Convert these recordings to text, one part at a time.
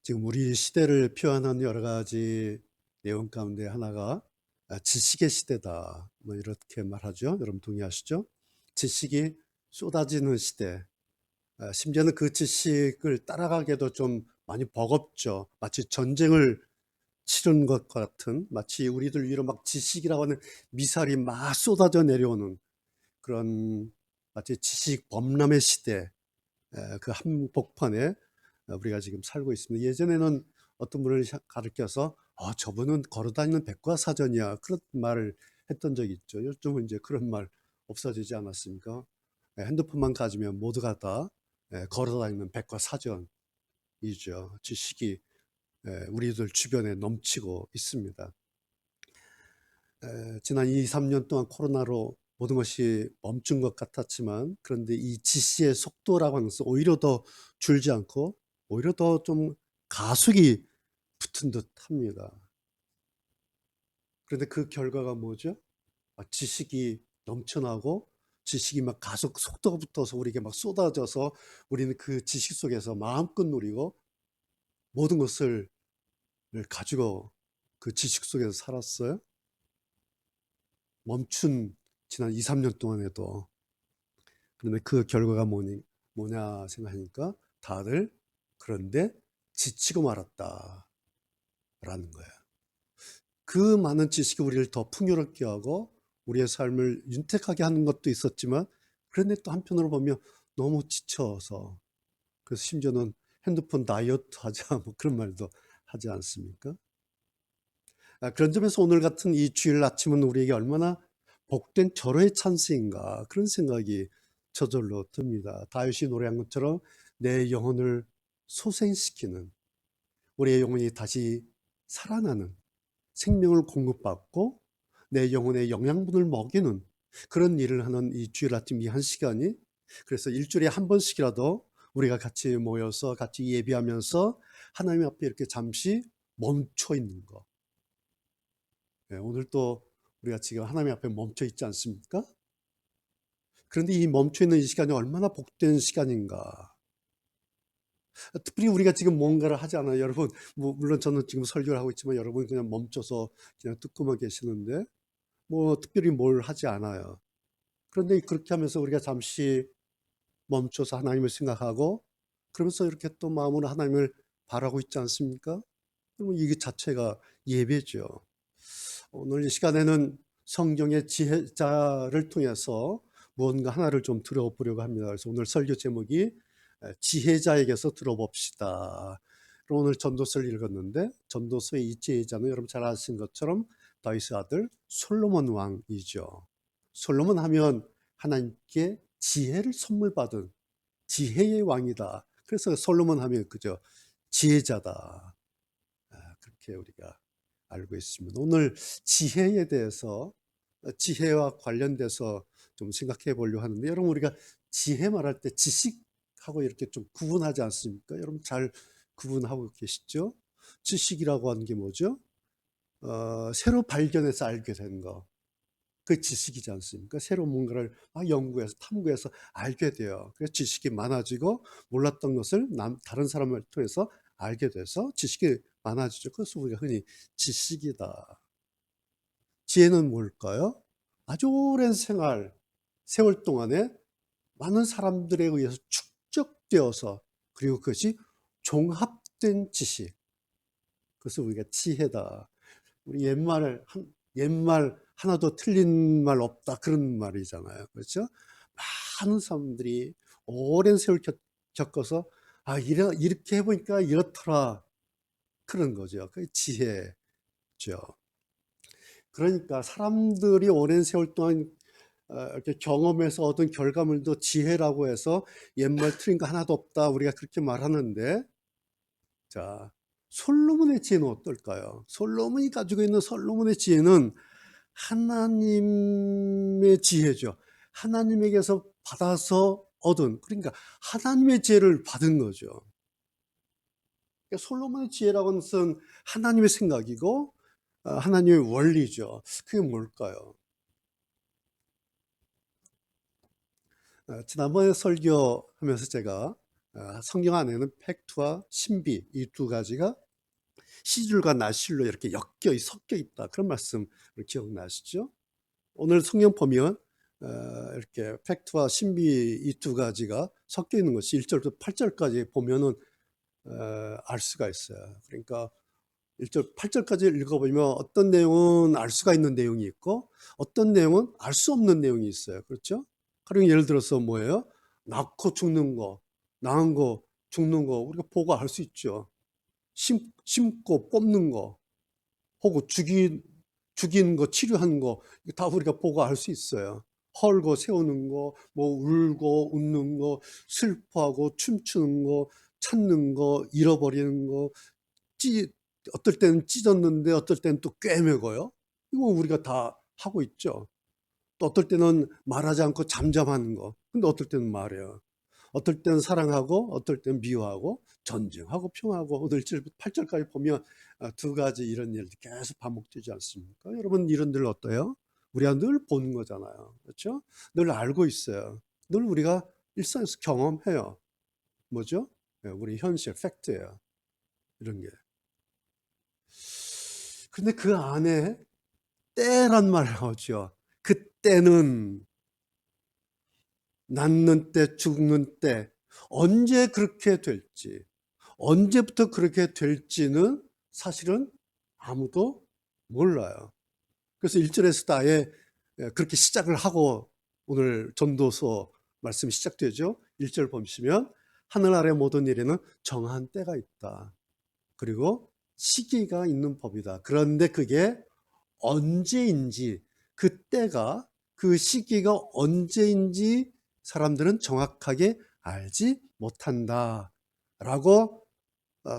지금 우리 시대를 표현하는 여러 가지 내용 가운데 하나가 지식의 시대다. 뭐 이렇게 말하죠. 여러분 동의하시죠? 지식이 쏟아지는 시대. 심지어는 그 지식을 따라가기도 좀 많이 버겁죠. 마치 전쟁을 치른 것 같은, 마치 우리들 위로 막 지식이라고 하는 미사일이 막 쏟아져 내려오는 그런 마치 지식 범람의 시대, 그 한복판에 우리가 지금 살고 있습니다. 예전에는 어떤 분을 가르쳐서 저분은 걸어다니는 백과사전이야, 그런 말을 했던 적이 있죠. 요즘은 이제 그런 말 없어지지 않았습니까? 핸드폰만 가지면 모두가 다 걸어다니는 백과사전이죠. 지식이 우리들 주변에 넘치고 있습니다. 지난 2, 3년 동안 코로나로 모든 것이 멈춘 것 같았지만, 그런데 이 지시의 속도라고 하는 것은 오히려 더 줄지 않고 오히려 더 좀 가속이 붙은 듯 합니다. 그런데 그 결과가 뭐죠? 지식이 넘쳐나고 지식이 막 가속 속도가 붙어서 우리에게 막 쏟아져서 우리는 그 지식 속에서 마음껏 누리고 모든 것을 가지고 그 지식 속에서 살았어요. 멈춘 지난 2, 3년 동안에도. 그런데 그 결과가 뭐냐 생각하니까 다들 그런데 지치고 말았다라는 거예요. 그 많은 지식이 우리를 더 풍요롭게 하고 우리의 삶을 윤택하게 하는 것도 있었지만, 그런데 또 한편으로 보면 너무 지쳐서, 그래서 심지어는 핸드폰 다이어트 하자 뭐 그런 말도 하지 않습니까? 그런 점에서 오늘 같은 이 주일 아침은 우리에게 얼마나 복된 절호의 찬스인가, 그런 생각이 저절로 듭니다. 다윗이 노래한 것처럼 내 영혼을 소생시키는, 우리의 영혼이 다시 살아나는, 생명을 공급받고 내 영혼의 영양분을 먹이는 그런 일을 하는 이 주일 아침 이 한 시간이, 그래서 일주일에 한 번씩이라도 우리가 같이 모여서 같이 예배하면서 하나님 앞에 이렇게 잠시 멈춰 있는 거. 오늘 또 우리가 지금 하나님 앞에 멈춰 있지 않습니까? 그런데 이 멈춰 있는 이 시간이 얼마나 복된 시간인가. 특별히 우리가 지금 뭔가를 하지 않아요. 여러분, 뭐 물론 저는 지금 설교를 하고 있지만 여러분 그냥 멈춰서 그냥 듣고만 계시는데 뭐 특별히 뭘 하지 않아요. 그런데 그렇게 하면서 우리가 잠시 멈춰서 하나님을 생각하고 그러면서 이렇게 또 마음으로 하나님을 바라고 있지 않습니까? 그러면 이게 자체가 예배죠. 오늘 이 시간에는 성경의 지혜자를 통해서 무언가 하나를 좀 들어보려고 합니다. 그래서 오늘 설교 제목이 지혜자에게서 들어봅시다. 오늘 전도서를 읽었는데 전도서의 이 지혜자는 여러분 잘 아시는 것처럼 다윗의 아들 솔로몬 왕이죠. 솔로몬 하면 하나님께 지혜를 선물 받은 지혜의 왕이다. 그래서 솔로몬 하면 그저 지혜자다. 그렇게 우리가 알고 있습니다. 오늘 지혜에 대해서, 지혜와 관련돼서 좀 생각해 보려고 하는데, 여러분 우리가 지혜 말할 때 지식하고 이렇게 좀 구분하지 않습니까? 여러분 잘 구분하고 계시죠? 지식이라고 하는 게 뭐죠? 새로 발견해서 알게 된 거. 그 지식이지 않습니까? 새로운 뭔가를 막 연구해서 탐구해서 알게 돼요. 그래서 지식이 많아지고 몰랐던 것을 다른 사람을 통해서 알게 돼서 지식이 많아지죠. 그래서 우리가 흔히 지식이다. 지혜는 뭘까요? 아주 오랜 세월 동안에 많은 사람들에 의해서 축적되어서, 그리고 그것이 종합된 지식. 그래서 우리가 지혜다. 우리 옛말 하나도 틀린 말 없다, 그런 말이잖아요. 그렇죠? 많은 사람들이 오랜 세월 겪어서 이렇게 해보니까 이렇더라, 그런 거죠. 그게 지혜죠. 그러니까 사람들이 오랜 세월 동안 이렇게 경험해서 얻은 결과물도 지혜라고 해서 옛말 틀린 거 하나도 없다, 우리가 그렇게 말하는데, 자, 솔로몬의 지혜는 어떨까요? 솔로몬이 가지고 있는 솔로몬의 지혜는 하나님의 지혜죠. 하나님에게서 받아서 얻은, 그러니까 하나님의 지혜를 받은 거죠. 그러니까 솔로몬의 지혜라고 하는 것은 하나님의 생각이고 하나님의 원리죠. 그게 뭘까요? 지난번에 설교하면서 제가 성경 안에는 팩트와 신비 이 두 가지가 시줄과 나실로 이렇게 섞여 있다. 그런 말씀 기억나시죠? 오늘 성경 보면 이렇게 팩트와 신비 이 두 가지가 섞여 있는 것이 1절부터 8절까지 보면은 알 수가 있어요. 그러니까 1절 8절까지 읽어보면 어떤 내용은 알 수가 있는 내용이 있고 어떤 내용은 알 수 없는 내용이 있어요. 그렇죠? 그리고 예를 들어서 뭐예요? 낳고 죽는 거, 낳은 거, 죽는 거 우리가 보고 알 수 있죠. 심고 뽑는 거, 혹은 죽이는 거, 치료하는 거, 다 우리가 보고 알 수 있어요. 헐고 세우는 거, 뭐 울고 웃는 거, 슬퍼하고 춤추는 거, 찾는 거, 잃어버리는 거, 어떨 때는 찢었는데 어떨 때는 또 꿰매고요. 이거 우리가 다 하고 있죠. 또 어떨 때는 말하지 않고 잠잠하는 거. 근데 어떨 때는 말해요. 어떨 때는 사랑하고 어떨 때는 미워하고 전쟁하고 평화하고 오늘 1절부터 8절까지 보면 두 가지 이런 일이 계속 반복되지 않습니까? 여러분 이런 일 어때요? 우리가 늘 보는 거잖아요. 그렇죠? 늘 알고 있어요. 늘 우리가 일상에서 경험해요. 뭐죠? 우리 현실, 팩트예요. 이런 게. 근데 그 안에 때란 말 나오죠. 그때는 낳는 때, 죽는 때, 언제 그렇게 될지, 언제부터 그렇게 될지는 사실은 아무도 몰라요. 그래서 1절에서도 아예 그렇게 시작을 하고 오늘 전도서 말씀이 시작되죠. 1절 보시면 하늘 아래 모든 일에는 정한 때가 있다. 그리고 시기가 있는 법이다. 그런데 그게 언제인지, 그때가, 그 시기가 언제인지 사람들은 정확하게 알지 못한다. 라고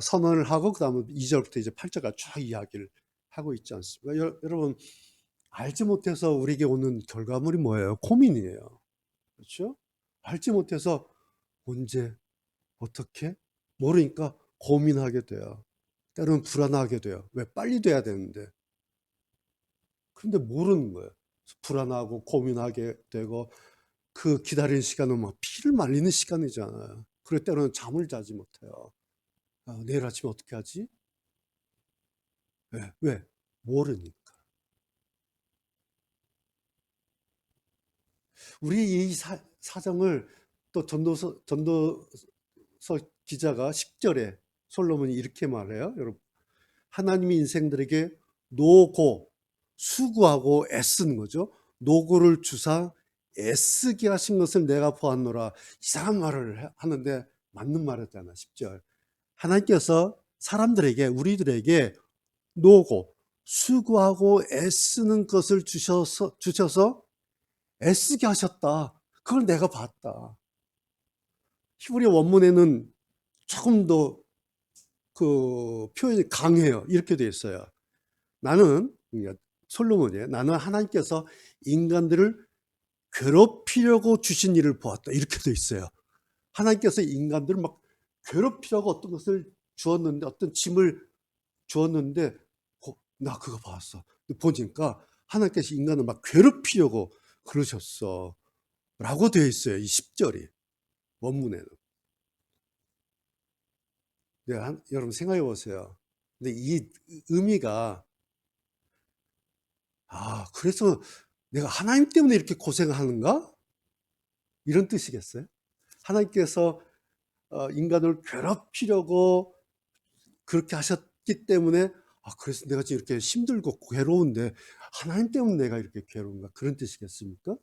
선언을 하고, 그 다음에 2절부터 이제 8절까지 쭉 이야기를 하고 있지 않습니까? 여러분, 알지 못해서 우리에게 오는 결과물이 뭐예요? 고민이에요. 그렇죠? 알지 못해서 언제, 어떻게? 모르니까 고민하게 돼요. 때로는 불안하게 돼요. 왜? 빨리 돼야 되는데. 그런데 모르는 거예요. 불안하고 고민하게 되고 그 기다리는 시간은 막 피를 말리는 시간이잖아요. 그럴 때로는 잠을 자지 못해요. 내일 아침에 어떻게 하지? 왜? 왜? 모르니까. 우리 이 사정을 또 전도서 기자가 10절에 솔로몬이 이렇게 말해요. 여러분, 하나님이 인생들에게 노고, 수고하고 애쓰는 거죠. 노고를 주사 애쓰게 하신 것을 내가 보았노라. 이상한 말을 하는데 맞는 말이잖아. 10절. 하나님께서 사람들에게, 우리들에게 노고, 수고하고 애쓰는 것을 주셔서 애쓰게 하셨다. 그걸 내가 봤다. 히브리 원문에는 조금 더 그 표현이 강해요. 이렇게 되어 있어요. 나는, 솔로몬이에요. 나는 하나님께서 인간들을 괴롭히려고 주신 일을 보았다. 이렇게 되어 있어요. 하나님께서 인간들을 막 괴롭히려고 어떤 것을 주었는데, 어떤 짐을 주었는데, 나 그거 봤어. 보니까 하나님께서 인간을 막 괴롭히려고 그러셨어. 라고 되어 있어요. 이 10절이. 원문에는. 네, 여러분 생각해 보세요. 근데 이 의미가, 그래서 내가 하나님 때문에 이렇게 고생하는가? 이런 뜻이겠어요? 하나님께서 인간을 괴롭히려고 그렇게 하셨기 때문에 그래서 내가 지금 이렇게 힘들고 괴로운데 하나님 때문에 내가 이렇게 괴로운가? 그런 뜻이겠습니까?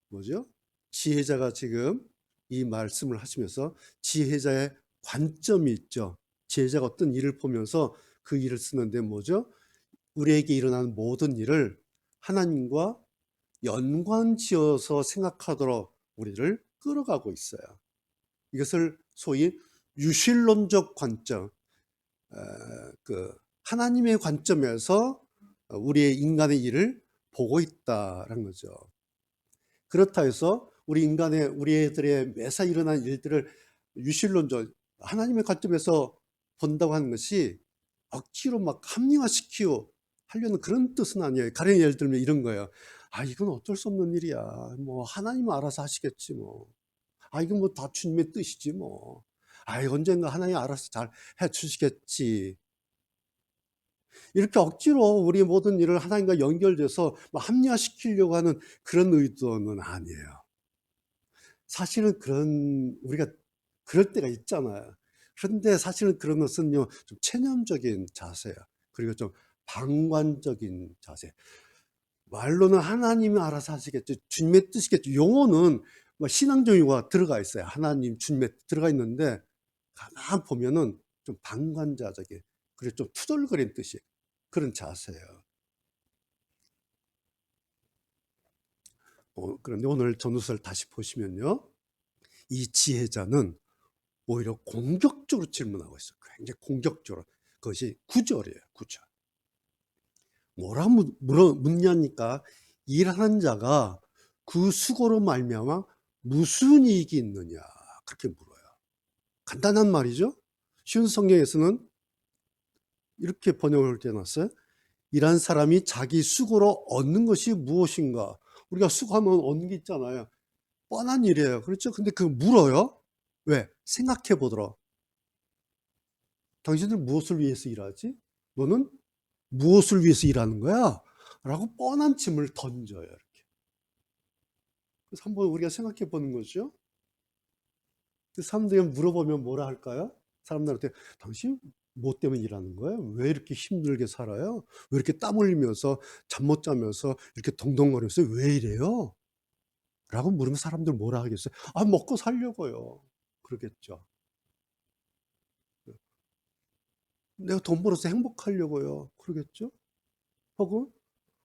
뭐죠? 지혜자가 지금 이 말씀을 하시면서 지혜자의 관점이 있죠. 지혜자가 어떤 일을 보면서 그 일을 쓰는데 뭐죠? 우리에게 일어나는 모든 일을 하나님과 연관지어서 생각하도록 우리를 끌어가고 있어요. 이것을 소위 유실론적 관점, 하나님의 관점에서 우리의 인간의 일을 보고 있다는 거죠. 그렇다 해서 우리들의 매사 일어난 일들을 유실론적, 하나님의 관점에서 본다고 하는 것이 억지로 막 합리화시키고 하려는 그런 뜻은 아니에요. 가령 예를 들면 이런 거예요. 이건 어쩔 수 없는 일이야. 뭐 하나님은 알아서 하시겠지 뭐. 아, 이건 뭐 다 주님의 뜻이지 뭐. 아, 언젠가 하나님 알아서 잘 해주시겠지. 이렇게 억지로 우리 모든 일을 하나님과 연결돼서 합리화시키려고 하는 그런 의도는 아니에요. 사실은 우리가 그럴 때가 있잖아요. 그런데 사실은 그런 것은요, 좀 체념적인 자세야. 그리고 좀 방관적인 자세. 말로는 하나님이 알아서 하시겠죠. 주님의 뜻이겠죠. 용어는 신앙적 용어가 들어가 있어요. 하나님, 주님의 들어가 있는데, 가만 보면은 좀 방관자적인, 그리고 좀 투덜거리는 뜻이에요. 그런 자세예요. 그런데 오늘 전후서를 다시 보시면요, 이 지혜자는 오히려 공격적으로 질문하고 있어요. 굉장히 공격적으로. 그것이 9절이에요. 9절. 뭐라 묻냐니까 일하는 자가 그 수고로 말미암아 무슨 이익이 있느냐, 그렇게 물어요. 간단한 말이죠. 쉬운 성경에서는 이렇게 번역을 해놨어요. 일한 사람이 자기 수고로 얻는 것이 무엇인가. 우리가 수고하면 얻는 게 있잖아요. 뻔한 일이에요. 그렇죠? 근데 물어요. 왜? 생각해 보도록. 당신들 무엇을 위해서 일하지? 너는 무엇을 위해서 일하는 거야? 라고 뻔한 질문을 던져요. 이렇게. 그래서 한번 우리가 생각해 보는 거죠. 사람들이 물어보면 뭐라 할까요? 사람들한테 당신 뭐 때문에 일하는 거예요? 왜 이렇게 힘들게 살아요? 왜 이렇게 땀 흘리면서 잠 못 자면서 이렇게 동동거리면서 왜 이래요? 라고 물으면 사람들 뭐라 하겠어요? 아, 먹고 살려고요. 그러겠죠. 내가 돈 벌어서 행복하려고요. 그러겠죠? 혹은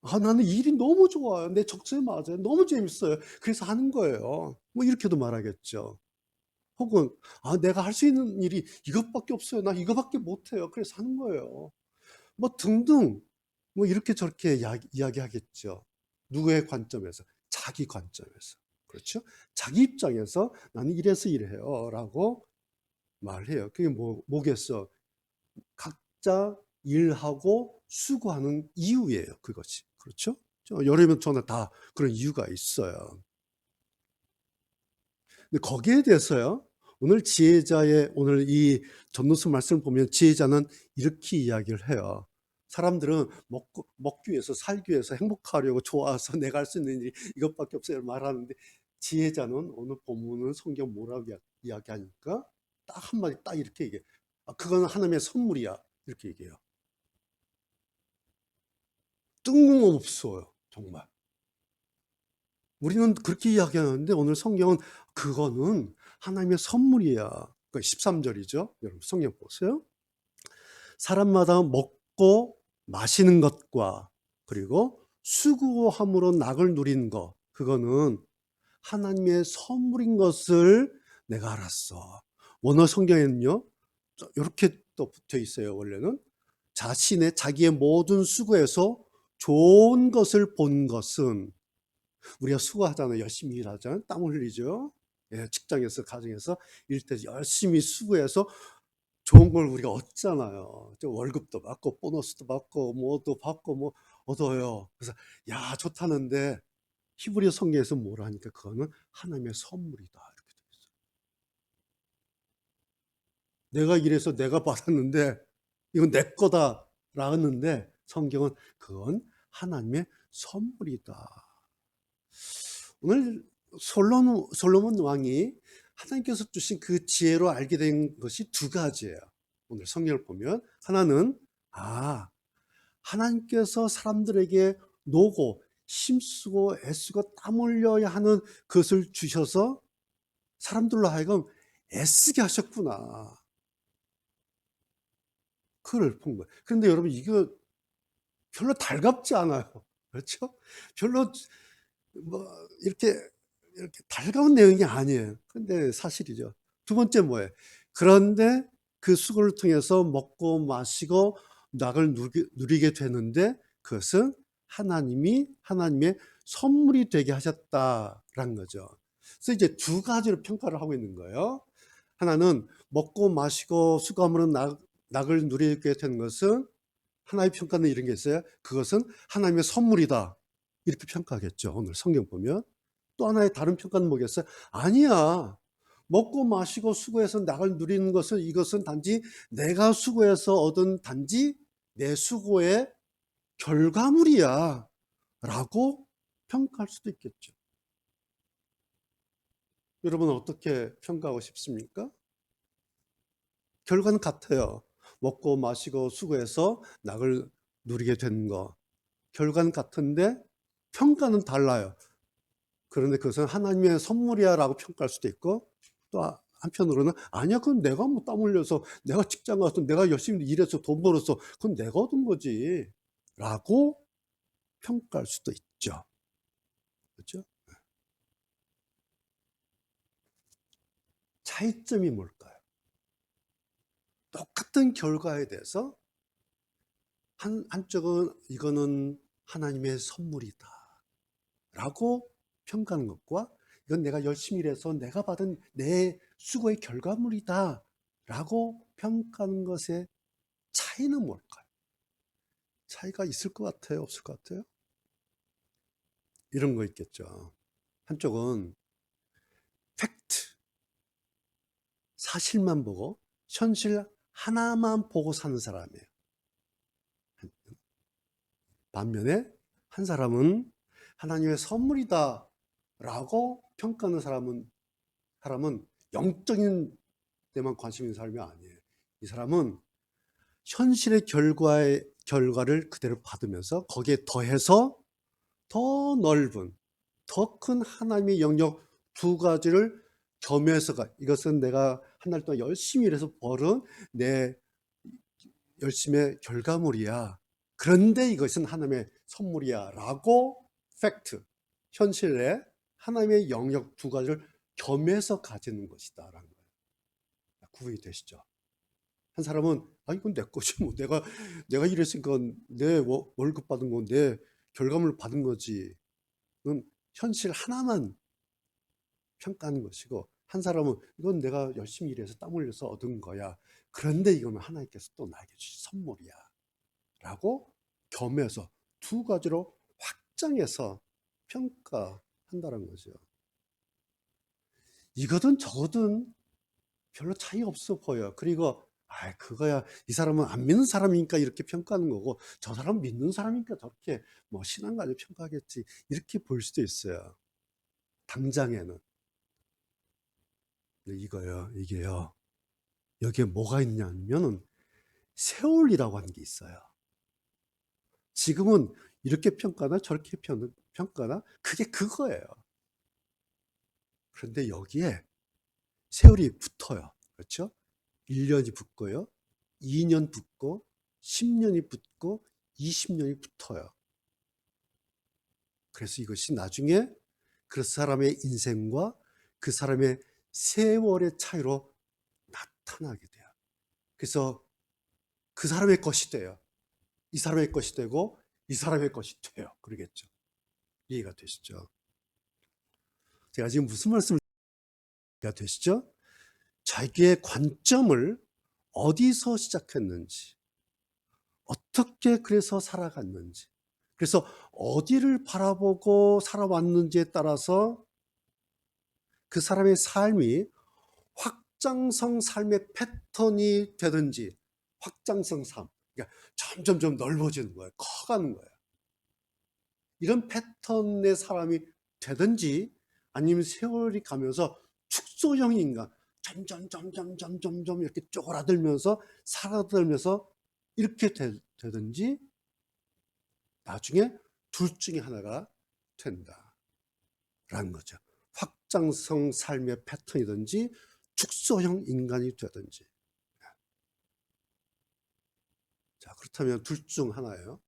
아, 나는 일이 너무 좋아요. 내 적성에 맞아요. 너무 재밌어요. 그래서 하는 거예요. 뭐 이렇게도 말하겠죠. 혹은 아, 내가 할 수 있는 일이 이것밖에 없어요. 나 이거밖에 못해요. 그래서 하는 거예요. 뭐 등등 뭐 이렇게 저렇게 이야기하겠죠. 누구의 관점에서? 자기 관점에서. 그렇죠? 자기 입장에서 나는 이래서 이래요 라고 말해요. 그게 뭐겠어? 각자 일하고 수고하는 이유예요. 그것이. 그렇죠? 여러분 저는 다 그런 이유가 있어요. 근데 거기에 대해서요, 오늘 이 전도서 말씀을 보면 지혜자는 이렇게 이야기를 해요. 사람들은 먹기 위해서, 살기 위해서, 행복하려고 좋아서 내가 할 수 있는 일이 이것밖에 없어요 말하는데, 지혜자는 오늘 본문은 성경 뭐라고 이야기하니까 딱 한마디 딱 이렇게 얘기해요. 아, 그건 하나님의 선물이야. 이렇게 얘기해요. 뜬금없어요. 정말. 우리는 그렇게 이야기하는데 오늘 성경은 그거는 하나님의 선물이야. 13절이죠. 여러분 성경 보세요. 사람마다 먹고 마시는 것과 그리고 수고함으로 낙을 누리는 것, 그거는 하나님의 선물인 것을 내가 알았어. 원어 성경에는요, 이렇게 또 붙어 있어요. 원래는 자기의 모든 수고에서 좋은 것을 본 것은, 우리가 수고하잖아요. 열심히 일하잖아요. 땀 흘리죠. 예, 직장에서, 가정에서 일 때 열심히 수고해서 좋은 걸 우리가 얻잖아요. 월급도 받고, 보너스도 받고, 뭐도 받고, 뭐 얻어요. 그래서, 야, 좋다는데, 히브리 성경에서 뭐라 하니까 그거는 하나님의 선물이다. 이렇게 돼 있어요. 내가 일해서 내가 받았는데, 이건 내 거다. 라는데, 성경은 그건 하나님의 선물이다. 오늘 솔로몬 왕이 하나님께서 주신 그 지혜로 알게 된 것이 두 가지예요. 오늘 성경을 보면 하나는 하나님께서 사람들에게 노고 힘쓰고 애쓰고 땀 흘려야 하는 것을 주셔서 사람들로 하여금 애쓰게 하셨구나. 그걸 본 거예요. 그런데 여러분 이거 별로 달갑지 않아요. 그렇죠? 별로 뭐 이렇게 달가운 내용이 아니에요. 근데 사실이죠. 두 번째 뭐예요? 그런데 그 수고를 통해서 먹고 마시고 낙을 누리게 되는데 그것은 하나님의 선물이 되게 하셨다라는 거죠. 그래서 이제 두 가지로 평가를 하고 있는 거예요. 하나는 먹고 마시고 수고함으로 낙을 누리게 되는 것은, 하나의 평가는 이런 게 있어요. 그것은 하나님의 선물이다. 이렇게 평가하겠죠. 오늘 성경 보면. 또 하나의 다른 평가는 뭐겠어요? 아니야. 먹고 마시고 수고해서 낙을 누리는 것은 이것은 단지 내가 수고해서 얻은 단지 내 수고의 결과물이야 라고 평가할 수도 있겠죠. 여러분은 어떻게 평가하고 싶습니까? 결과는 같아요. 먹고 마시고 수고해서 낙을 누리게 된 거. 결과는 같은데 평가는 달라요. 그런데 그것은 하나님의 선물이야 라고 평가할 수도 있고, 또 한편으로는 아니야, 그건 내가 뭐 땀 흘려서 내가 직장 가서 내가 열심히 일해서 돈 벌어서 그건 내가 얻은 거지 라고 평가할 수도 있죠. 그렇죠? 차이점이 뭘까요? 똑같은 결과에 대해서 한쪽은 이거는 하나님의 선물이다 라고 평가하는 것과, 이건 내가 열심히 일해서 내가 받은 내 수고의 결과물이다 라고 평가하는 것의 차이는 뭘까요? 차이가 있을 것 같아요? 없을 것 같아요? 이런 거 있겠죠. 한쪽은 팩트, 사실만 보고 현실 하나만 보고 사는 사람이에요. 반면에 한 사람은 하나님의 선물이다 라고 평가하는 사람은 영적인 데만 관심 있는 사람이 아니에요. 이 사람은 현실의 결과를 그대로 받으면서 거기에 더해서 더 넓은, 더 큰 하나님의 영역 두 가지를 겸해서 이것은 내가 한 달 동안 열심히 일해서 벌은 내 열심의 결과물이야. 그런데 이것은 하나님의 선물이야 라고 팩트, 현실에 하나님의 영역 두 가지를 겸해서 가지는 것이다 라는 거예요. 구분이 되시죠? 한 사람은 아 이건 내 거지 뭐 내가 일했으니까 내 월급 받은 건 내 결과물 받은 거지. 그건 현실 하나만 평가하는 것이고, 한 사람은 이건 내가 열심히 일해서 땀 흘려서 얻은 거야. 그런데 이거는 하나님께서 또 나에게 주신 선물이야 라고 겸해서 두 가지로 확장해서 평가한다는 거죠. 이거든 저거든 별로 차이 없어 보여. 그리고 그거야 이 사람은 안 믿는 사람이니까 이렇게 평가하는 거고 저 사람은 믿는 사람이니까 저렇게 뭐 신앙 가지고 평가하겠지, 이렇게 볼 수도 있어요. 당장에는. 이게요 여기에 뭐가 있냐면은 세월이라고 하는 게 있어요. 지금은 이렇게 평가나 저렇게 평가나 그게 그거예요. 그런데 여기에 세월이 붙어요. 그렇죠? 1년이 붙고요. 2년 붙고 10년이 붙고 20년이 붙어요. 그래서 이것이 나중에 그 사람의 인생과 그 사람의 세월의 차이로 나타나게 돼요. 그래서 그 사람의 것이 돼요. 이 사람의 것이 되고 이 사람의 것이 돼요. 그러겠죠. 이해가 되시죠? 제가 지금 무슨 말씀을 이해가 되시죠? 자기의 관점을 어디서 시작했는지, 어떻게 그래서 살아갔는지, 그래서 어디를 바라보고 살아왔는지에 따라서 그 사람의 삶이 확장성 삶의 패턴이 되든지, 확장성 삶, 그러니까 점점 넓어지는 거예요. 커가는 거예요. 이런 패턴의 사람이 되든지, 아니면 세월이 가면서 축소형 인간, 점점 이렇게 쪼그라들면서 살아들면서 이렇게 되든지, 나중에 둘 중에 하나가 된다라는 거죠. 확장성 삶의 패턴이든지 축소형 인간이 되든지. 자, 그렇다면 둘 중 하나예요.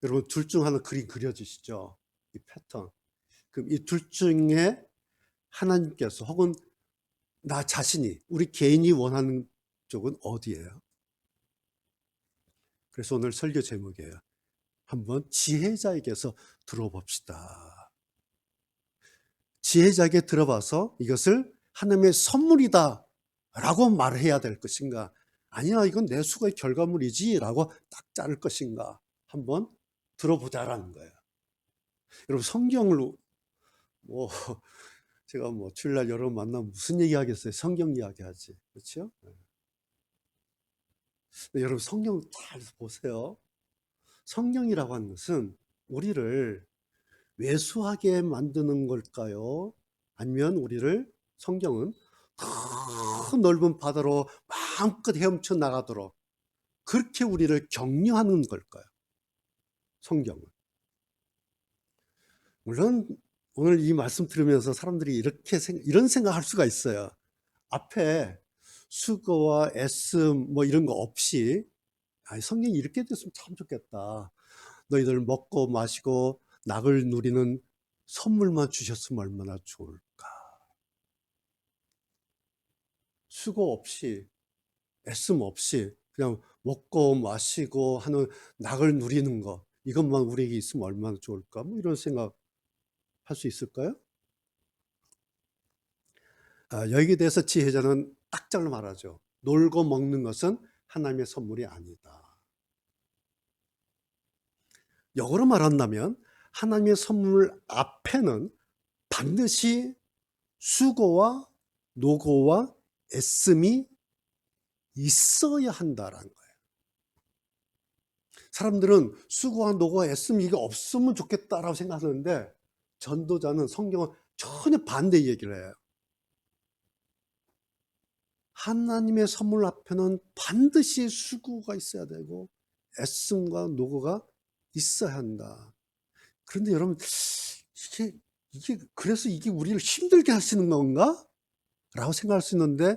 여러분 둘 중 하나 그림 그려지시죠? 이 패턴. 그럼 이 둘 중에 하나님께서 혹은 나 자신이, 우리 개인이 원하는 쪽은 어디예요? 그래서 오늘 설교 제목이에요. 한번 지혜자에게서 들어봅시다. 지혜자에게 들어봐서 이것을 하나님의 선물이다 라고 말해야 될 것인가, 아니야 이건 내 수고의 결과물이지 라고 딱 자를 것인가, 한번 들어보자라는 거예요. 여러분 성경을 뭐 제가 뭐 주일날 여러분 만나면 무슨 얘기 하겠어요? 성경 이야기 하지. 그렇죠? 여러분 성경 잘 보세요. 성경이라고 하는 것은 우리를 왜소하게 만드는 걸까요? 아니면 우리를 성경은 큰 넓은 바다로 마음껏 헤엄쳐 나가도록 그렇게 우리를 격려하는 걸까요? 성경은. 물론 오늘 이 말씀 들으면서 사람들이 이런 생각할 수가 있어요. 앞에 수고와 애씀 뭐 이런 거 없이 성경이 이렇게 됐으면 참 좋겠다. 너희들 먹고 마시고 낙을 누리는 선물만 주셨으면 얼마나 좋을까. 수고 없이 애씀 없이 그냥 먹고 마시고 하는 낙을 누리는 거 이것만 우리에게 있으면 얼마나 좋을까. 뭐 이런 생각 할 수 있을까요? 여기에 대해서 지혜자는 딱 잘라 말하죠. 놀고 먹는 것은 하나님의 선물이 아니다. 역으로 말한다면 하나님의 선물 앞에는 반드시 수고와 노고와 애씀이 있어야 한다라는 거예요. 사람들은 수고와 노고와 애씀이 이게 없으면 좋겠다라고 생각하는데 전도자는 성경은 전혀 반대 얘기를 해요. 하나님의 선물 앞에는 반드시 수고가 있어야 되고 애씀과 노고가 있어야 한다. 그런데 여러분 그래서 이게 우리를 힘들게 하시는 건가? 라고 생각할 수 있는데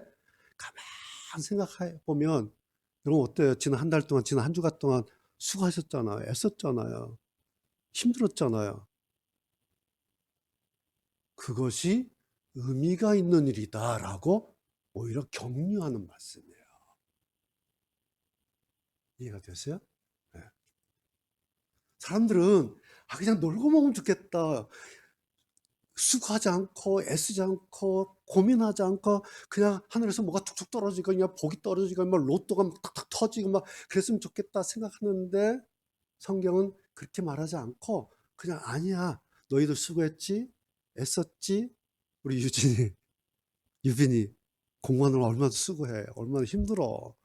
가만 생각해 보면 여러분 어때요? 지난 한 달 동안 지난 한 주간 동안 수고하셨잖아요. 애썼잖아요. 힘들었잖아요. 그것이 의미가 있는 일이다 라고 오히려 격려하는 말씀이에요. 이해가 되세요? 네. 사람들은 그냥 놀고 먹으면 좋겠다. 수고하지 않고 애쓰지 않고 고민하지 않고 그냥 하늘에서 뭐가 툭툭 떨어지고 그냥 복이 떨어지고 막 로또가 탁탁 터지고 막 그랬으면 좋겠다 생각하는데 성경은 그렇게 말하지 않고 그냥 아니야. 너희들 수고했지? 애썼지? 우리 유빈이 공부하느라 얼마나 수고해. 얼마나 힘들어.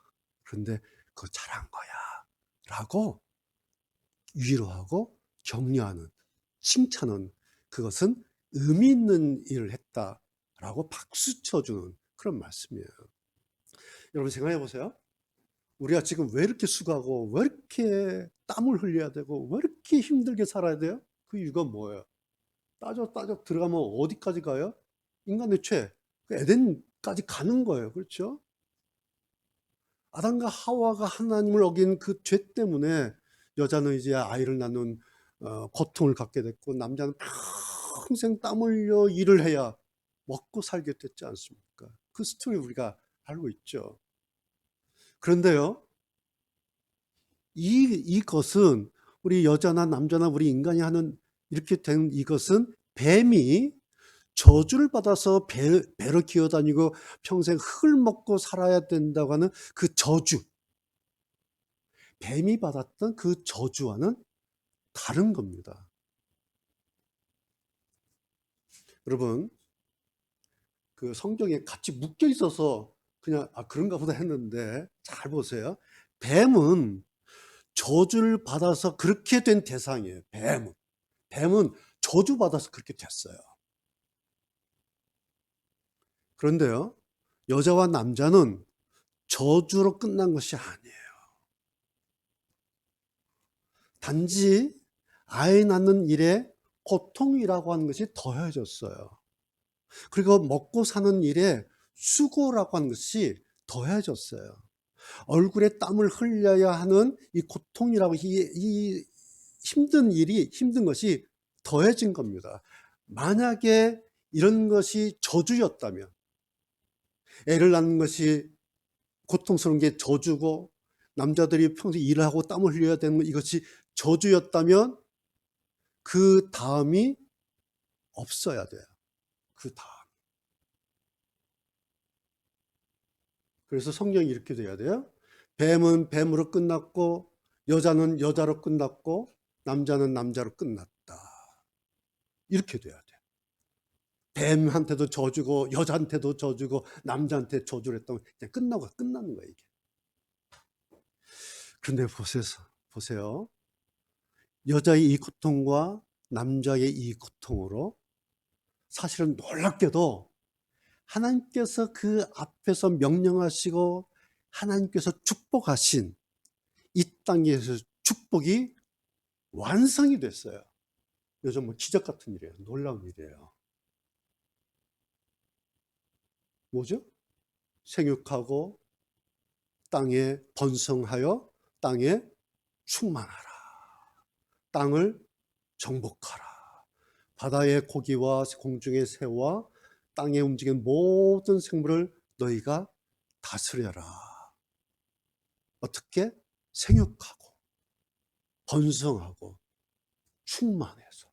그런데 그거 잘한 거야. 라고 위로하고 격려하는, 칭찬은 그것은 의미 있는 일을 했다라고 박수 쳐주는 그런 말씀이에요. 여러분 생각해 보세요. 우리가 지금 왜 이렇게 수고하고 왜 이렇게 땀을 흘려야 되고 왜 이렇게 힘들게 살아야 돼요? 그 이유가 뭐예요? 따져 들어가면 어디까지 가요? 인간의 죄, 에덴까지 가는 거예요. 그렇죠? 아담과 하와가 하나님을 어긴 그 죄 때문에 여자는 이제 아이를 낳는 고통을 갖게 됐고 남자는 평생 땀 흘려 일을 해야 먹고 살게 됐지 않습니까? 그 스토리 우리가 알고 있죠. 그런데요, 이것은 우리 여자나 남자나 우리 인간이 하는 이렇게 된 이것은 뱀이 저주를 받아서 배로 기어다니고 평생 흙을 먹고 살아야 된다고 하는 그 저주, 뱀이 받았던 그 저주와는 다른 겁니다. 여러분, 그 성경에 같이 묶여 있어서 그냥 그런가 보다 했는데 잘 보세요. 뱀은 저주를 받아서 그렇게 된 대상이에요. 뱀은 저주받아서 그렇게 됐어요. 그런데요, 여자와 남자는 저주로 끝난 것이 아니에요. 단지 아이 낳는 일에 고통이라고 하는 것이 더해졌어요. 그리고 먹고 사는 일에 수고라고 하는 것이 더해졌어요. 얼굴에 땀을 흘려야 하는 이 고통이라고 이 힘든 것이 더해진 겁니다. 만약에 이런 것이 저주였다면, 애를 낳는 것이 고통스러운 게 저주고 남자들이 평생 일을 하고 땀을 흘려야 되는 이것이 저주였다면 그 다음이 없어야 돼요. 그 다음. 그래서 성경이 이렇게 돼야 돼요. 뱀은 뱀으로 끝났고 여자는 여자로 끝났고 남자는 남자로 끝났다. 이렇게 돼야 돼요. 뱀한테도 져주고 여자한테도 져주고 남자한테 저주를 했던 그냥 끝나는 거예요, 이게. 그런데 보세요. 여자의 이 고통과 남자의 이 고통으로 사실은 놀랍게도 하나님께서 그 앞에서 명령하시고 하나님께서 축복하신 이 땅에서 축복이 완성이 됐어요. 요즘 뭐 기적 같은 일이에요. 놀라운 일이에요. 뭐죠? 생육하고 땅에 번성하여 땅에 충만하라. 땅을 정복하라. 바다의 고기와 공중의 새와 땅에 움직이는 모든 생물을 너희가 다스려라. 어떻게? 생육하고 번성하고 충만해서.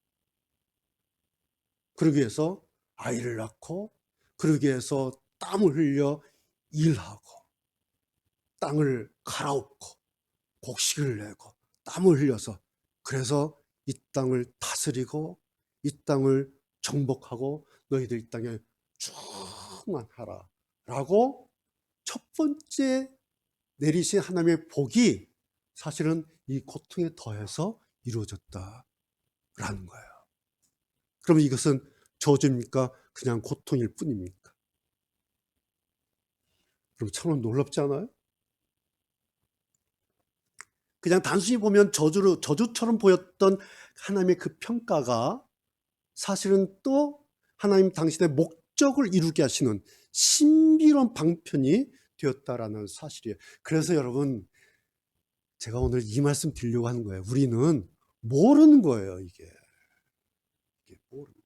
그러기 위해서 아이를 낳고, 그러기 위해서 땀을 흘려 일하고, 땅을 갈아엎고, 곡식을 내고, 땀을 흘려서, 그래서 이 땅을 다스리고, 이 땅을 정복하고, 너희들 이 땅에 충만하라. 라고 첫 번째 내리신 하나님의 복이 사실은 이 고통에 더해서 이루어졌다라는 거예요. 그러면 이것은 저주입니까? 그냥 고통일 뿐입니까? 그럼 참 놀랍지 않아요? 그냥 단순히 보면 저주처럼 보였던 하나님의 그 평가가 사실은 또 하나님 당신의 목적을 이루게 하시는 신비로운 방편이 되었다라는 사실이에요. 그래서 여러분, 제가 오늘 이 말씀 드리려고 하는 거예요. 우리는 모르는 거예요, 이게 모르는 거예요.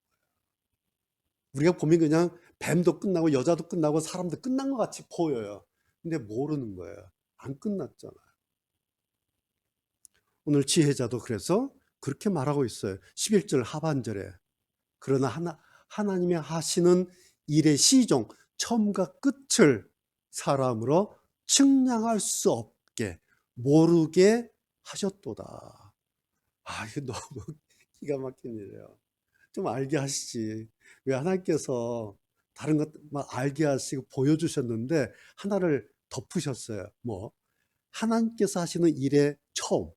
우리가 보면 그냥 뱀도 끝나고 여자도 끝나고 사람도 끝난 것 같이 보여요. 근데 모르는 거예요. 안 끝났잖아요. 오늘 지혜자도 그래서 그렇게 말하고 있어요. 11절 하반절에. 그러나 하나님이 하시는 일의 시종, 처음과 끝을 사람으로 측량할 수 없게 모르게 하셨도다. 아, 이거 너무 기가 막힌 일이에요. 좀 알게 하시지. 왜 하나님께서 다른 것 막 알게 하시고 보여주셨는데 하나를 덮으셨어요. 뭐? 하나님께서 하시는 일의 처음,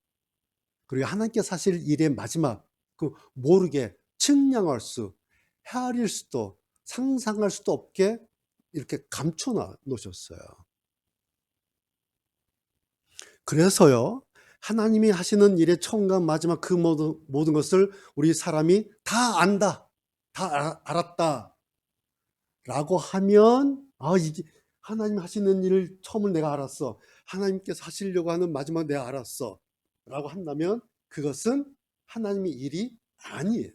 그리고 하나님께서 하실 일의 마지막, 그 모르게 측량할 수, 헤아릴 수도, 상상할 수도 없게 이렇게 감춰 놓으셨어요. 그래서요, 하나님이 하시는 일의 처음과 마지막 그 모든 것을 우리 사람이 다 안다, 다 알았다 라고 하면, 아, 이게 하나님 하시는 일을 처음을 내가 알았어, 하나님께서 하시려고 하는 마지막 내가 알았어 라고 한다면 그것은 하나님의 일이 아니에요.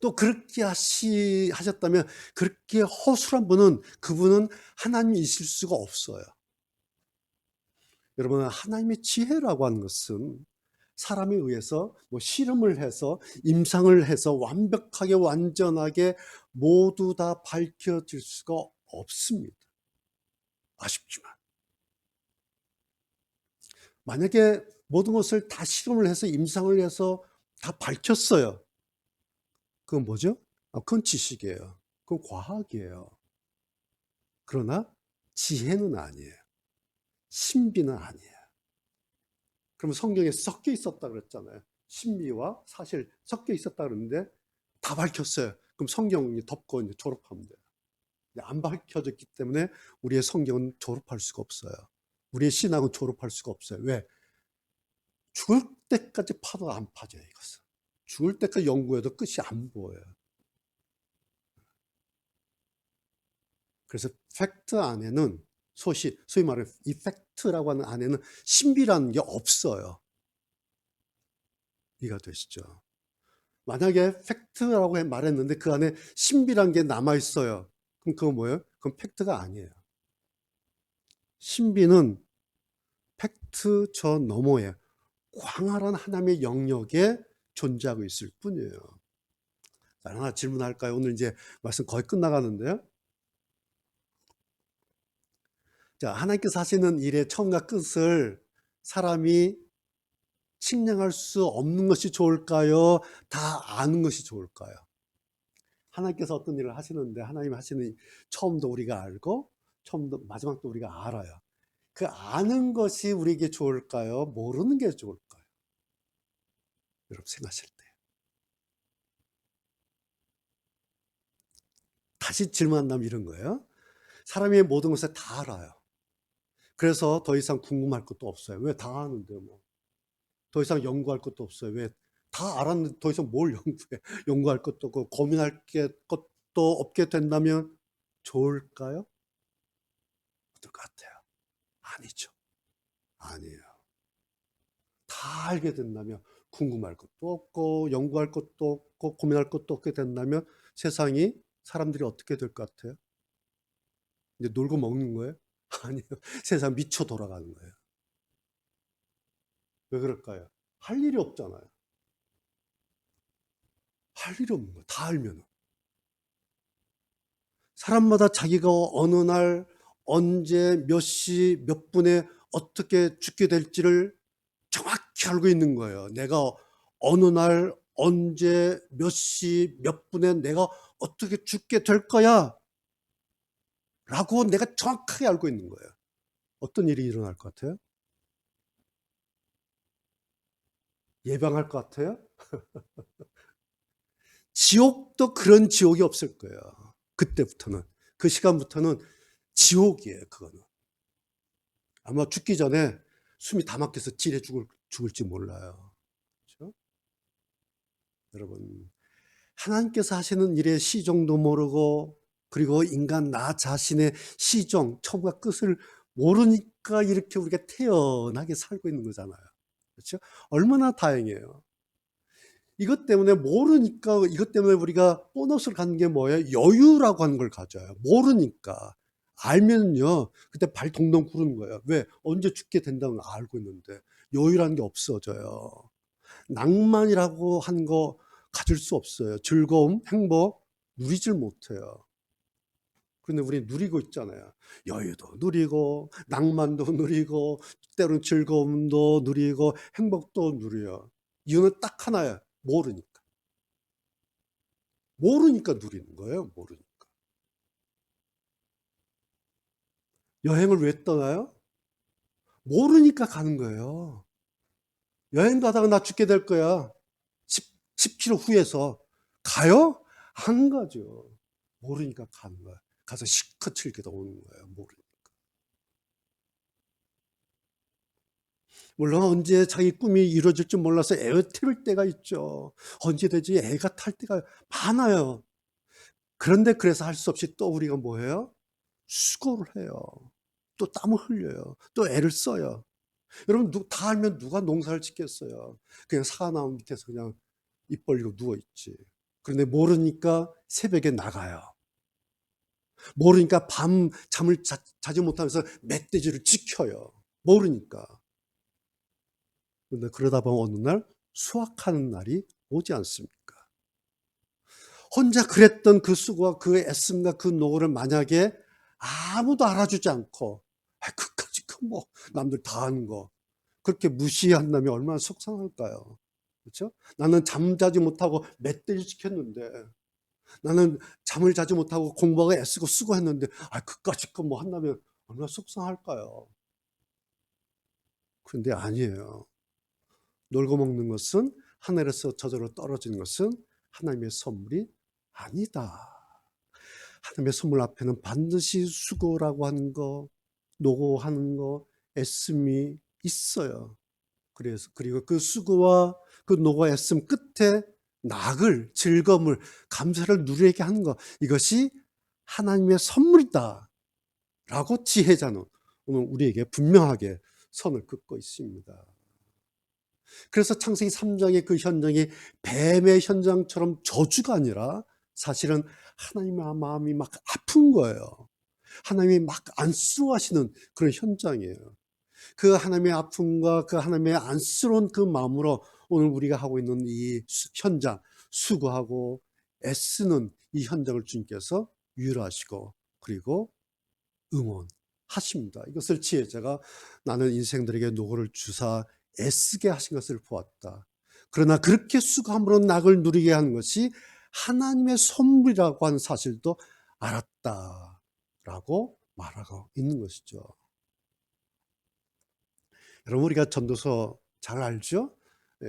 또 그렇게 하셨다면, 그렇게 허술한 분은, 그분은 하나님이실 수가 없어요. 여러분, 하나님의 지혜라고 하는 것은 사람에 의해서 뭐 실험을 해서 임상을 해서 완벽하게 완전하게 모두 다 밝혀질 수가 없습니다. 아쉽지만. 만약에 모든 것을 다 실험을 해서 임상을 해서 다 밝혔어요. 그건 뭐죠? 그건 지식이에요. 그건 과학이에요. 그러나 지혜는 아니에요. 신비는 아니에요. 그럼 성경에 섞여 있었다 그랬잖아요. 신비와 사실 섞여 있었다 그러는데 다 밝혔어요. 그럼 성경이 덮고 이제 졸업하면 돼요. 안 밝혀졌기 때문에 우리의 성경은 졸업할 수가 없어요. 우리의 신학은 졸업할 수가 없어요. 왜? 죽을 때까지 파도 안 파져요, 이것은. 죽을 때까지 연구해도 끝이 안 보여요. 그래서 팩트 안에는 소위 말해 이 팩트라고 하는 안에는 신비라는 게 없어요. 이해가 되시죠? 만약에 팩트라고 말했는데 그 안에 신비란 게 남아 있어요. 그럼 그건 뭐예요? 그건 팩트가 아니에요. 신비는 팩트 저 너머에 광활한 하나님의 영역에 존재하고 있을 뿐이에요. 하나 질문할까요? 오늘 이제 말씀 거의 끝나가는데요. 자, 하나님께서 하시는 일의 처음과 끝을 사람이 측량할 수 없는 것이 좋을까요? 다 아는 것이 좋을까요? 하나님께서 어떤 일을 하시는데 하나님 하시는 처음도 우리가 알고 처음도 마지막도 우리가 알아요. 그 아는 것이 우리에게 좋을까요? 모르는 게 좋을까요? 여러분 생각하실 때. 다시 질문한다면 이런 거예요. 사람이 모든 것을 다 알아요. 그래서 더 이상 궁금할 것도 없어요. 왜 다 아는데 뭐. 더 이상 연구할 것도 없어요. 왜 다 알았는데 더 이상 뭘 연구해. 연구할 것도 없고 고민할 것도 없게 된다면 좋을까요? 어떨 것 같아요? 아니죠. 아니에요. 다 알게 된다면 궁금할 것도 없고 연구할 것도 없고 고민할 것도 없게 된다면 세상이 사람들이 어떻게 될 것 같아요? 이제 놀고 먹는 거예요? 아니요. 세상 미쳐 돌아가는 거예요. 왜 그럴까요? 할 일이 없잖아요. 할 일이 없는 거예요. 다 알면은. 사람마다 자기가 어느 날 언제 몇 시 몇 분에 어떻게 죽게 될지를 정확히 알고 있는 거예요. 내가 어느 날 언제 몇 시 몇 분에 내가 어떻게 죽게 될 거야 라고 내가 정확하게 알고 있는 거예요. 어떤 일이 일어날 것 같아요? 예방할 것 같아요? 지옥도 그런 지옥이 없을 거예요. 그때부터는. 그 시간부터는 지옥이에요. 그거는. 아마 죽기 전에 숨이 다 막혀서 찔해 죽을지 몰라요. 그렇죠? 여러분, 하나님께서 하시는 일의 시종도 모르고 그리고 인간 나 자신의 시종, 처음과 끝을 모르니까 이렇게 우리가 태연하게 살고 있는 거잖아요. 그렇죠? 얼마나 다행이에요. 이것 때문에 모르니까 이것 때문에 우리가 보너스를 갖는 게 뭐예요? 여유라고 하는 걸 가져요. 모르니까. 알면요. 그때 발 동동 구르는 거예요. 왜? 언제 죽게 된다는 걸 알고 있는데 여유라는 게 없어져요. 낭만이라고 하는 거 가질 수 없어요. 즐거움, 행복 누리질 못해요. 그런데 우리 누리고 있잖아요. 여유도 누리고 낭만도 누리고 때로는 즐거움도 누리고 행복도 누려요. 이유는 딱 하나예요. 모르니까. 모르니까 누리는 거예요. 모르니까. 여행을 왜 떠나요? 모르니까 가는 거예요. 여행 가다가 나 죽게 될 거야. 10km 후에서. 가요? 안 가죠. 모르니까 가는 거야. 가서 실컷 즐기다 오는 거예요. 모르니까. 물론 언제 자기 꿈이 이루어질 줄 몰라서 애태울 때가 있죠. 언제 되지? 애가 탈 때가 많아요. 그런데 그래서 할 수 없이 또 우리가 뭐 해요? 수고를 해요. 또 땀을 흘려요. 또 애를 써요. 여러분 다 알면 누가 농사를 짓겠어요. 그냥 사과나무 밑에서 그냥 입 벌리고 누워있지. 그런데 모르니까 새벽에 나가요. 모르니까 밤 잠을 자지 못하면서 멧돼지를 지켜요. 모르니까. 그런데 그러다 보면 어느 날 수확하는 날이 오지 않습니까? 혼자 그랬던 그 수고와 그 애씀과 그 노고를 만약에 아무도 알아주지 않고 그까짓 뭐 남들 다 하는 거 그렇게 무시한다면 얼마나 속상할까요? 그렇죠? 나는 잠자지 못하고 멧돼지 지켰는데 나는 잠을 자지 못하고 공부하고 애쓰고 수고했는데 그까짓 거 뭐 한다면 얼마나 속상할까요? 그런데 아니에요. 놀고 먹는 것은 하늘에서 저절로 떨어지는 것은 하나님의 선물이 아니다. 하나님의 선물 앞에는 반드시 수고라고 하는 거, 노고하는 거, 애씀이 있어요. 그래서 그리고 그 수고와 그 노고와 애씀 끝에 낙을, 즐거움을, 감사를 누리게 하는 것, 이것이 하나님의 선물이다 라고 지혜자는 오늘 우리에게 분명하게 선을 긋고 있습니다. 그래서 창세기 3장의 그 현장이 뱀의 현장처럼 저주가 아니라 사실은 하나님의 마음이 막 아픈 거예요. 하나님이 막 안쓰러워하시는 그런 현장이에요. 그 하나님의 아픔과 그 하나님의 안쓰러운 그 마음으로 오늘 우리가 하고 있는 이 현장, 수고하고 애쓰는 이 현장을 주님께서 위로하시고 그리고 응원하십니다. 이것을 지혜자가 나는 인생들에게 노고를 주사 애쓰게 하신 것을 보았다. 그러나 그렇게 수고함으로 낙을 누리게 하는 것이 하나님의 선물이라고 하는 사실도 알았다라고 말하고 있는 것이죠. 여러분, 우리가 전도서 잘 알죠?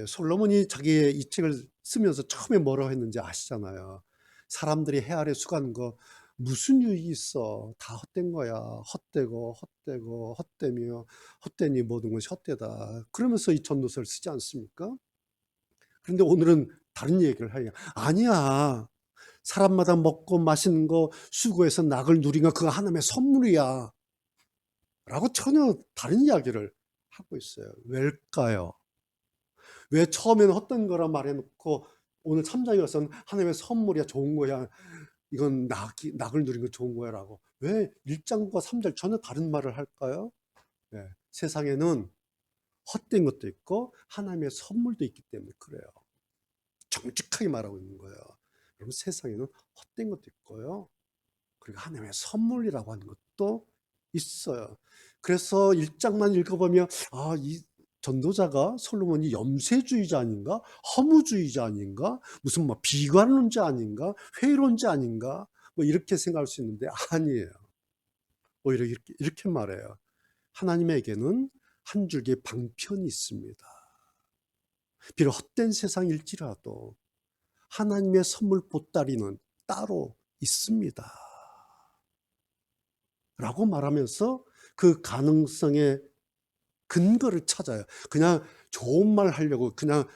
솔로몬이 자기의 이 책을 쓰면서 처음에 뭐라고 했는지 아시잖아요. 사람들이 해 아래 수고하는 거 무슨 유익이 있어? 다 헛된 거야. 헛되고 헛되고 헛되며 헛되니 모든 것이 헛되다. 그러면서 이 전도서를 쓰지 않습니까? 그런데 오늘은 다른 얘기를 해요. 아니야. 사람마다 먹고 마시는 거 수고해서 낙을 누린 거 그거 하나님의 선물이야. 라고 전혀 다른 이야기를 하고 있어요. 왜일까요? 왜 처음에는 헛된 거라 말해놓고 오늘 3장에 와서는 하나님의 선물이야, 좋은 거야, 이건 낙을 누린 거 좋은 거야 라고 왜 1장과 3장 전혀 다른 말을 할까요? 네, 세상에는 헛된 것도 있고 하나님의 선물도 있기 때문에 그래요. 정직하게 말하고 있는 거예요. 여러분, 세상에는 헛된 것도 있고요, 그리고 하나님의 선물이라고 하는 것도 있어요. 그래서 1장만 읽어보면 이 전도자가 솔로몬이 염세주의자 아닌가? 허무주의자 아닌가? 무슨 뭐 비관론자 아닌가? 회의론자 아닌가? 뭐 이렇게 생각할 수 있는데 아니에요. 오히려 이렇게 말해요. 하나님에게는 한 줄기의 방편이 있습니다. 비록 헛된 세상일지라도 하나님의 선물 보따리는 따로 있습니다. 라고 말하면서 그 가능성의 근거를 찾아요. 그냥 좋은 말 하려고, 그냥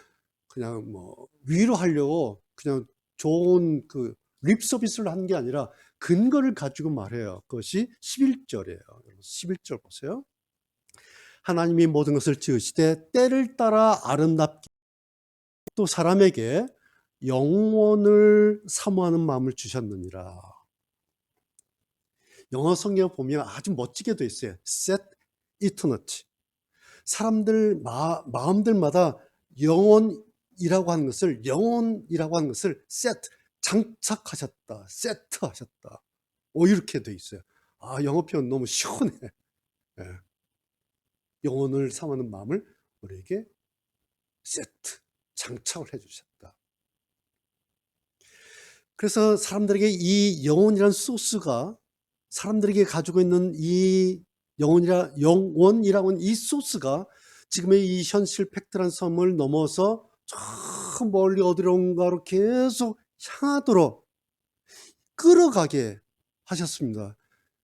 뭐 위로하려고 그냥 좋은 그 립 서비스를 하는 게 아니라 근거를 가지고 말해요. 그것이 11절이에요. 11절 보세요. 하나님이 모든 것을 지으시되 때를 따라 아름답게 또 사람에게 영원을 사모하는 마음을 주셨느니라. 영어 성경 보면 아주 멋지게 돼 있어요. Set eternity. 사람들 마음들마다 영원이라고 하는 것을 세트, 장착하셨다, 세트하셨다. 이렇게 돼 있어요. 영어 표현 너무 시원해. 예. 영혼을 사모하는 마음을 우리에게 세트, 장착을 해주셨다. 그래서 사람들에게 이 영혼이라는 소스가, 사람들에게 가지고 있는 이 영원이라고 하는 이 소스가 지금의 이 현실 팩트란 섬을 넘어서 저 멀리 어디론가로 계속 향하도록 끌어가게 하셨습니다.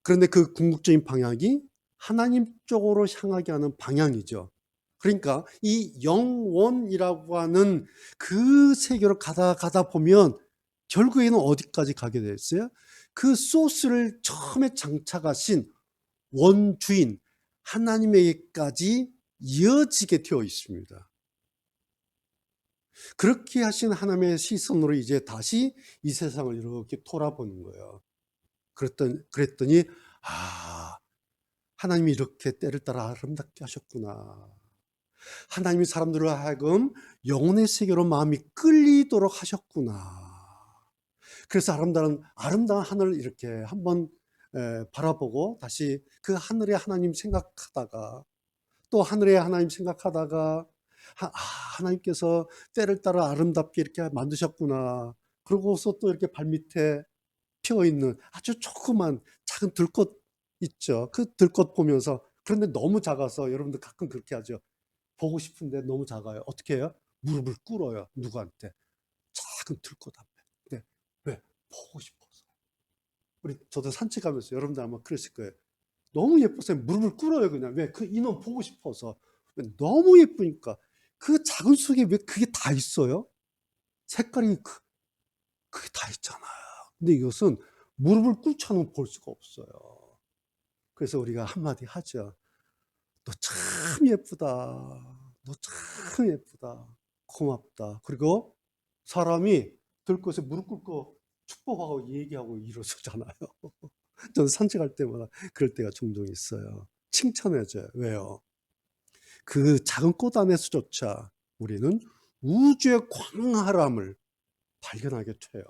그런데 그 궁극적인 방향이 하나님 쪽으로 향하게 하는 방향이죠. 그러니까 이 영원이라고 하는 그 세계로 가다 보면 결국에는 어디까지 가게 됐어요? 그 소스를 처음에 장착하신 원주인 하나님에게까지 이어지게 되어 있습니다. 그렇게 하신 하나님의 시선으로 이제 다시 이 세상을 이렇게 돌아보는 거예요. 그랬더니 하나님이 이렇게 때를 따라 아름답게 하셨구나. 하나님이 사람들을 하여금 영혼의 세계로 마음이 끌리도록 하셨구나. 그래서 아름다운 하늘을 이렇게 한번 바라보고 다시 그 하늘의 하나님 생각하다가 또 하늘의 하나님 생각하다가 하나님께서 때를 따라 아름답게 이렇게 만드셨구나. 그러고서 또 이렇게 발밑에 피어있는 아주 조그만 작은 들꽃 있죠. 그 들꽃 보면서, 그런데 너무 작아서 여러분들 가끔 그렇게 하죠. 보고 싶은데 너무 작아요. 어떻게 해요? 무릎을 꿇어요. 누구한테? 작은 들꽃 앞에. 근데 왜? 보고 싶어서. 저도 산책하면서 여러분들 아마 그러실 거예요. 너무 예뻐서 무릎을 꿇어요. 그냥. 왜? 그 인원 보고 싶어서. 너무 예쁘니까. 그 작은 속에 왜 그게 다 있어요? 색깔이 그게 다 있잖아요. 근데 이것은 무릎을 꿇고는 볼 수가 없어요. 그래서 우리가 한마디 하죠. 너 참 예쁘다. 너 참 예쁘다. 고맙다. 그리고 사람이 들것에 무릎 꿇고 축복하고 얘기하고 일어서잖아요. 저는 산책할 때마다 그럴 때가 종종 있어요. 칭찬해줘요. 왜요? 그 작은 꽃 안에서조차 우리는 우주의 광활함을 발견하게 돼요.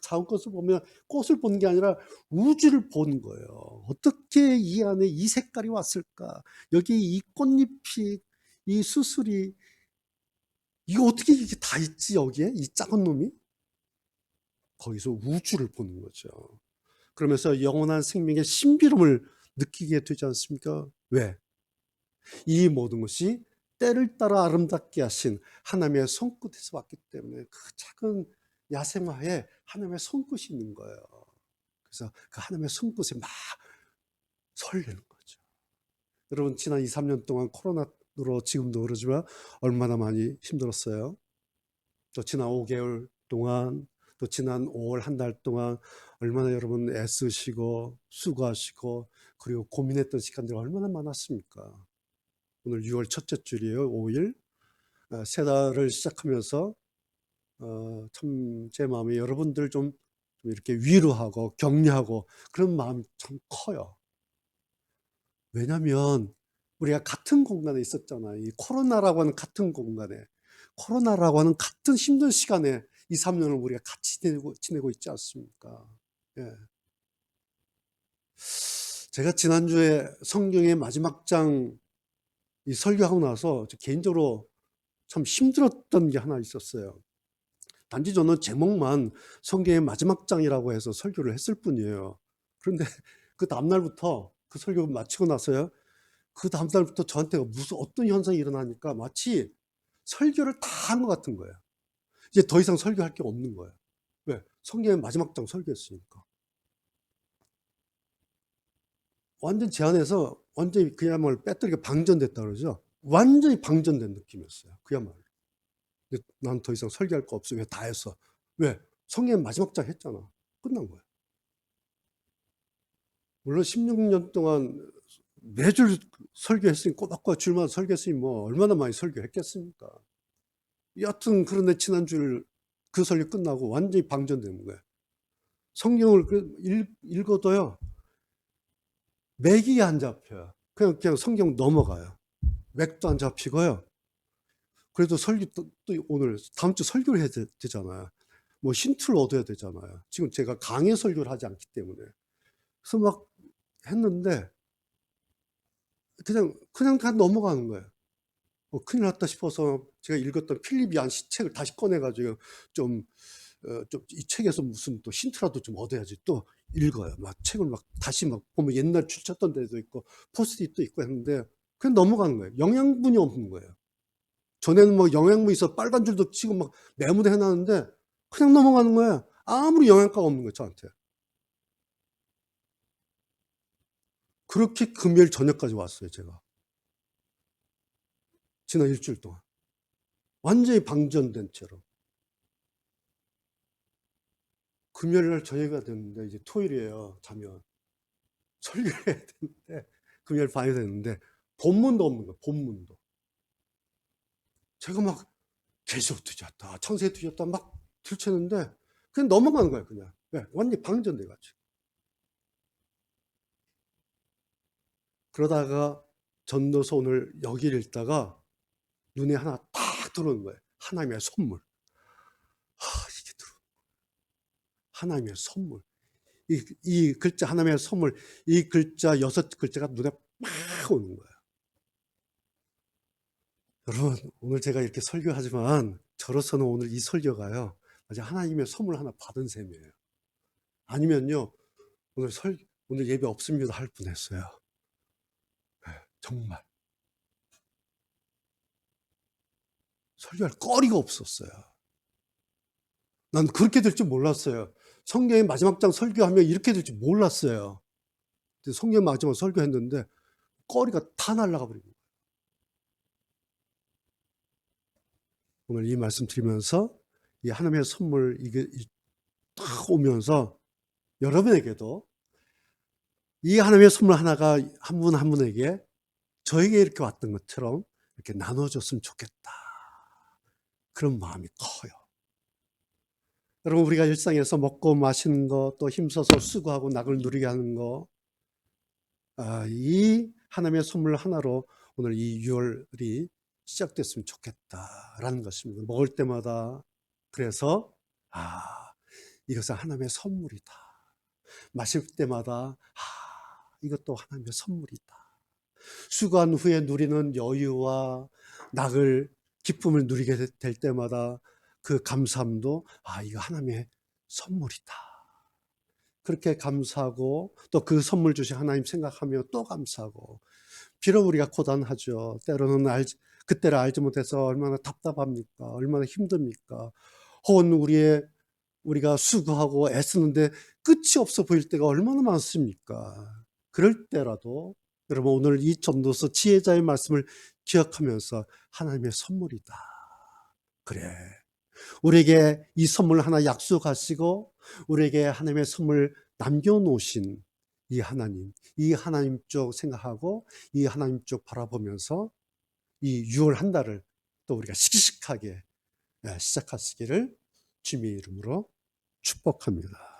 작은 꽃을 보면 꽃을 보는 게 아니라 우주를 보는 거예요. 어떻게 이 안에 이 색깔이 왔을까? 여기 이 꽃잎이 이 수술이, 이거 어떻게 이게 다 있지, 여기에? 이 작은 놈이? 거기서 우주를 보는 거죠. 그러면서 영원한 생명의 신비로움을 느끼게 되지 않습니까? 왜? 이 모든 것이 때를 따라 아름답게 하신 하나님의 손끝에서 왔기 때문에 그 작은 야생화에 하나님의 손끝이 있는 거예요. 그래서 그 하나님의 손끝에 막 설레는 거죠. 여러분, 지난 2, 3년 동안 코로나로 지금도 그러지만 얼마나 많이 힘들었어요. 또 지난 5개월 동안, 또 지난 5월 한 달 동안 얼마나 여러분 애쓰시고 수고하시고 그리고 고민했던 시간들이 얼마나 많았습니까? 오늘 6월 첫째 줄이에요. 5일. 새 달을 시작하면서 참 제 마음에 여러분들 좀 이렇게 위로하고 격려하고 그런 마음이 참 커요. 왜냐하면 우리가 같은 공간에 있었잖아요. 이 코로나라고 하는 같은 공간에, 코로나라고 하는 같은 힘든 시간에 2, 3년을 우리가 같이 지내고 있지 않습니까? 예. 제가 지난주에 성경의 마지막 장 이 설교하고 나서 개인적으로 참 힘들었던 게 하나 있었어요. 단지 저는 제목만 성경의 마지막 장이라고 해서 설교를 했을 뿐이에요. 그런데 그 다음날부터 그 설교 마치고 나서요, 그 다음날부터 저한테 무슨 어떤 현상이 일어나니까 마치 설교를 다 한 것 같은 거예요. 이제 더 이상 설교할 게 없는 거예요. 왜? 성경의 마지막 장 설교했으니까. 완전 제 안에서 완전히 그야말로 배터리가 방전됐다 그러죠. 완전히 방전된 느낌이었어요. 그야말로. 난 더 이상 설교할 거 없어. 왜? 다 했어. 왜? 성경의 마지막 장 했잖아. 끝난 거야. 물론 16년 동안 매주 설교했으니 꼬박꼬박 줄마다 설교했으니 뭐 얼마나 많이 설교했겠습니까? 여하튼 그런데 지난주를 그 설교 끝나고 완전히 방전되는 거예요. 성경을 읽어도요, 맥이 안 잡혀요. 그냥 성경 넘어가요. 맥도 안 잡히고요. 그래도 설교 또 오늘 다음 주 설교를 해야 되잖아요. 뭐 힌트를 얻어야 되잖아요. 지금 제가 강의 설교를 하지 않기 때문에. 그래서 막 했는데 그냥 다 넘어가는 거예요. 큰일 났다 싶어서 제가 읽었던 필립 얀시 책을 다시 꺼내가지고 좀 이 책에서 무슨 또 힌트라도 좀 얻어야지 또 읽어요. 막 책을 막 다시 막 보면 옛날 출쳤던 데도 있고 포스트잇도 있고 했는데 그냥 넘어가는 거예요. 영양분이 없는 거예요. 전에는 뭐 영양분 있어 빨간 줄도 치고 막 메모도 해놨는데 그냥 넘어가는 거예요. 아무리 영양가가 없는 거예요, 저한테. 그렇게 금요일 저녁까지 왔어요, 제가. 지난 일주일 동안. 완전히 방전된 채로. 금요일 날 저녁이 됐는데 이제 토요일이에요, 자면. 설교를 해야 되는데 금요일 밤이 됐는데 본문도 없는 거예요, 본문도. 제가 막 계시록 뒤졌다, 창세기 뒤졌다 막 들쳤는데 그냥 넘어가는 거예요, 그냥. 왜? 완전히 방전돼가지고. 그러다가 전도서 오늘 여기를 읽다가 눈에 하나 딱 들어오는 거예요. 하나님의 선물. 이게 들어. 하나님의 선물. 이 글자 하나님의 선물, 이 글자 6글자가 눈에 막 오는 거예요. 여러분, 오늘 제가 이렇게 설교하지만 저로서는 오늘 이 설교가요, 아주 하나님의 선물 하나 받은 셈이에요. 아니면요, 오늘 예배 없습니다 할 뻔했어요. 네, 정말. 설교할 거리가 없었어요. 난 그렇게 될 줄 몰랐어요. 성경의 마지막 장 설교하면 이렇게 될 줄 몰랐어요. 성경 마지막 설교했는데 거리가 다 날아가 버린 거예요. 오늘 이 말씀 드리면서 이 하나님의 선물 이게 딱 오면서 여러분에게도 이 하나님의 선물 하나가 한 분 한 분에게 저에게 이렇게 왔던 것처럼 이렇게 나눠줬으면 좋겠다. 그런 마음이 커요. 여러분, 우리가 일상에서 먹고 마시는 거, 또 힘써서 수고하고 낙을 누리게 하는 거, 이 하나님의 선물 하나로 오늘 이 6월이 시작됐으면 좋겠다라는 것입니다. 먹을 때마다. 그래서 이것은 하나님의 선물이다. 마실 때마다 이것도 하나님의 선물이다. 수고한 후에 누리는 여유와 낙을, 기쁨을 누리게 될 때마다 그 감사함도 이거 하나님의 선물이다. 그렇게 감사하고 또 그 선물 주신 하나님 생각하며 또 감사하고, 비록 우리가 고단하죠. 때로는 그때를 알지 못해서 얼마나 답답합니까? 얼마나 힘듭니까? 혹은 우리가 수고하고 애쓰는데 끝이 없어 보일 때가 얼마나 많습니까? 그럴 때라도 여러분, 오늘 이 전도서 지혜자의 말씀을 기억하면서 하나님의 선물이다. 그래. 우리에게 이 선물 하나 약속하시고 우리에게 하나님의 선물 남겨놓으신 이 하나님 쪽 생각하고 이 하나님 쪽 바라보면서 이 6월 한 달을 또 우리가 씩씩하게 시작하시기를 주님의 이름으로 축복합니다.